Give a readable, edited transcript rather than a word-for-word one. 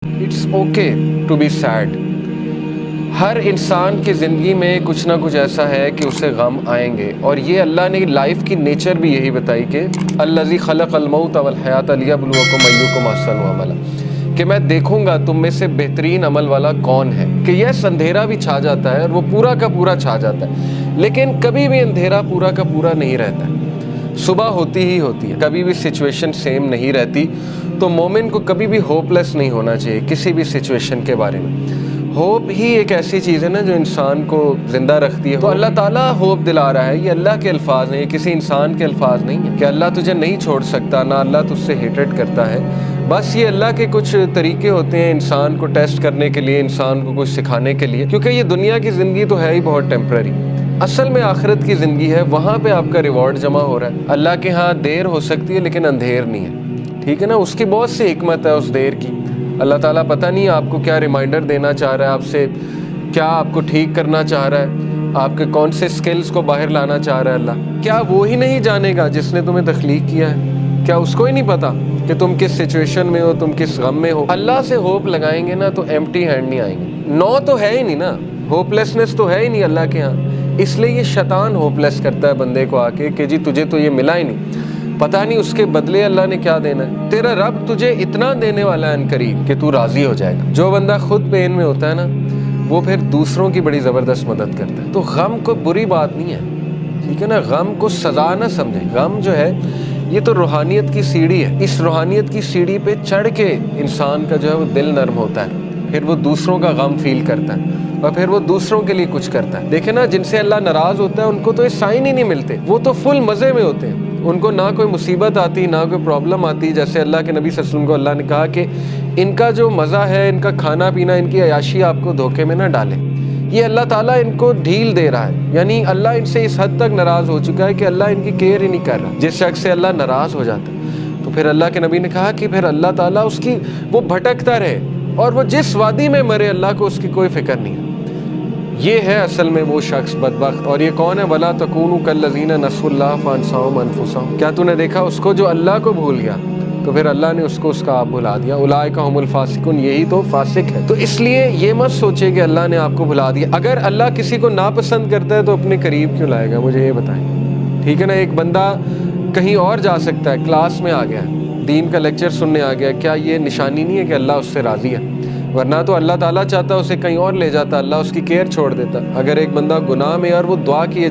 It's okay to be said. ہر انسان کی زندگی میں کچھ نہ کچھ ایسا ہے کہ اسے غم آئیں گے، اور یہ اللہ نے لائف کی نیچر بھی یہی بتائی کہ الذی خلق الموت والحیات لیبلوکم ایکم احسن عملا، کہ میں دیکھوں گا تم میں سے بہترین عمل والا کون ہے. کہ یہ اندھیرا بھی چھا جاتا ہے اور وہ پورا کا پورا چھا جاتا ہے، لیکن کبھی بھی اندھیرا پورا کا پورا نہیں رہتا ہے. صبح ہوتی ہی ہوتی ہے، کبھی بھی سچویشن سیم نہیں رہتی. تو مومن کو کبھی بھی ہوپ لیس نہیں ہونا چاہیے کسی بھی سچویشن کے بارے میں. ہوپ ہی ایک ایسی چیز ہے نا جو انسان کو زندہ رکھتی ہے. تو اللہ تعالیٰ ہوپ دلا رہا ہے. یہ اللہ کے الفاظ ہیں، یہ کسی انسان کے الفاظ نہیں ہیں کہ اللہ تجھے نہیں چھوڑ سکتا، نہ اللہ تجھ سے ہیٹڈ کرتا ہے. بس یہ اللہ کے کچھ طریقے ہوتے ہیں انسان کو ٹیسٹ کرنے کے لیے، انسان کو کچھ سکھانے کے لیے، کیونکہ یہ دنیا کی زندگی تو ہے ہی بہت ٹیمپرری. اصل میں آخرت کی زندگی ہے، وہاں پہ آپ کا ریوارڈ جمع ہو رہا ہے. اللہ کے ہاں دیر ہو سکتی ہے لیکن اندھیر نہیں ہے، ٹھیک ہے نا. اس کی بہت سی حکمت ہے اس دیر کی. اللہ تعالیٰ پتہ نہیں آپ کو کیا ریمائنڈر دینا چاہ رہا ہے، آپ سے کیا آپ کو ٹھیک کرنا چاہ رہا ہے، آپ کے کون سے سکلز کو باہر لانا چاہ رہا ہے. اللہ کیا وہ ہی نہیں جانے گا جس نے تمہیں تخلیق کیا ہے؟ کیا اس کو ہی نہیں پتا کہ تم کس سچویشن میں ہو، تم کس غم میں ہو؟ اللہ سے ہوپ لگائیں گے نا تو ایمپٹی ہینڈ نہیں آئیں گے. نو تو ہے ہی نہیں نا، ہوپ لیسنس تو ہے ہی نہیں اللہ کے ہاں. اس لیے یہ شیطان ہوپ لیس کرتا ہے بندے کو آ کے کہ جی تجھے تو یہ ملا ہی نہیں، پتہ نہیں اس کے بدلے اللہ نے کیا دینا ہے. تیرا رب تجھے اتنا دینے والا ہے عنقریب کہ تو راضی ہو جائے گا. جو بندہ خود پین میں ہوتا ہے نا، وہ پھر دوسروں کی بڑی زبردست مدد کرتا ہے. تو غم کو بری بات نہیں ہے، ٹھیک ہے نا. غم کو سزا نہ سمجھیں. غم جو ہے یہ تو روحانیت کی سیڑھی ہے. اس روحانیت کی سیڑھی پہ چڑھ کے انسان کا جو ہے وہ دل نرم ہوتا ہے، پھر وہ دوسروں کا غم فیل کرتا ہے اور پھر وہ دوسروں کے لیے کچھ کرتا ہے. دیکھیں نا، جن سے اللہ ناراض ہوتا ہے ان کو تو یہ سائن ہی نہیں ملتے، وہ تو فل مزے میں ہوتے ہیں. ان کو نہ کوئی مصیبت آتی، نہ کوئی پرابلم آتی. جیسے اللہ کے نبی صلی اللہ علیہ وسلم کو اللہ نے کہا کہ ان کا جو مزہ ہے، ان کا کھانا پینا، ان کی عیاشی آپ کو دھوکے میں نہ ڈالے. یہ اللہ تعالیٰ ان کو ڈھیل دے رہا ہے، یعنی اللہ ان سے اس حد تک ناراض ہو چکا ہے کہ اللہ ان کی کیئر ہی نہیں کر رہا. جس شخص سے اللہ ناراض ہو جاتا ہے تو پھر اللہ کے نبی نے کہا کہ پھر اللہ تعالیٰ اس کی وہ بھٹکتا رہے اور وہ جس وادی میں مرے اللہ کو اس کی کوئی فکر نہیں ہے. یہ ہے اصل میں وہ شخص بدبخت. اور یہ کون ہے؟ وَلَا تَكُونُوا كَالَّذِينَ نَسُوا اللَّهَ فَأَنسَاهُمْ أَنفُسَهُمْ. کیا تو نے دیکھا اس کو جو اللہ کو بھول گیا تو پھر اللہ نے اس کو اس کا آپ بھلا دیا. اولئک هم الفاسقون، یہی تو فاسق ہے. تو اس لیے یہ مت سوچے کہ اللہ نے آپ کو بھلا دیا. اگر اللہ کسی کو ناپسند کرتا ہے تو اپنے قریب کیوں لائے گا؟ مجھے یہ بتائیں، ٹھیک ہے نا. ایک بندہ کہیں اور جا سکتا ہے، کلاس میں آ گیا، دین کا لیکچر سننے آ گیا، کیا یہ نشانی نہیں ہے کہ اللہ اس سے راضی ہے؟ ورنہ تو اللہ تعالیٰ چاہتا اسے کہیں اور لے جاتا، اللہ اس کی کیئر چھوڑ دیتا. اگر ایک بندہ گناہ میں اور وہ دعا کیے